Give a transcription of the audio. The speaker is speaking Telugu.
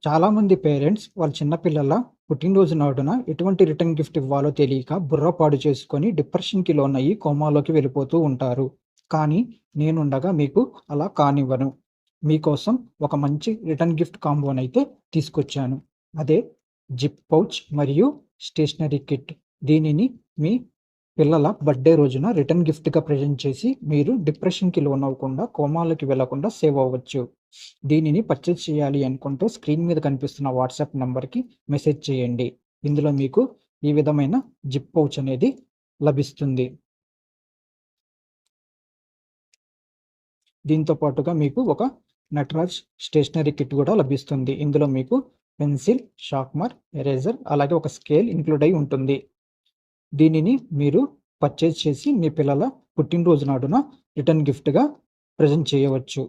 చాలామంది పేరెంట్స్ వాళ్ళ చిన్న పిల్లల పుట్టినరోజు నాడున ఎటువంటి రిటర్న్ గిఫ్ట్ ఇవ్వాలో తెలియక బుర్ర పాడు చేసుకొని డిప్రెషన్‌కి లోనయ్యి కోమాలోకి వెళ్ళిపోతూ ఉంటారు. కానీ నేనుండగా మీకు అలా కానివ్వను. మీకోసం ఒక మంచి రిటర్న్ గిఫ్ట్ కాంబోనైతే తీసుకొచ్చాను. అదే జిప్ పౌచ్ మరియు స్టేషనరీ కిట్. దీనిని మీ పిల్లల బర్త్‌డే రోజున రిటర్న్ గిఫ్ట్‌గా ప్రెజెంట్ చేసి మీరు డిప్రెషన్‌కి లోనవ్వకుండా, కోమాలోకి వెళ్ళకుండా సేవ్ అవ్వచ్చు. దీనిని పర్చేజ్ చేయాలి అనుకుంటే స్క్రీన్ మీద కనిపిస్తున్న వాట్సాప్ నంబర్‌కి మెసేజ్ చేయండి. ఇందులో మీకు ఈ విధమైన జిప్ పౌచ్ అనేది లభిస్తుంది. దీంతో పాటుగా మీకు ఒక నటరాజ్ స్టేషనరీ కిట్ కూడా లభిస్తుంది. ఇందులో మీకు పెన్సిల్, షార్ప్నర్, ఎరేజర్ అలాగే ఒక స్కేల్ ఇంక్లూడ్ అయి ఉంటుంది. దీనిని మీరు పర్చేజ్ చేసి మీ పిల్లల పుట్టినరోజు నాడున రిటర్న్ గిఫ్ట్‌గా ప్రెజెంట్ చేయవచ్చు.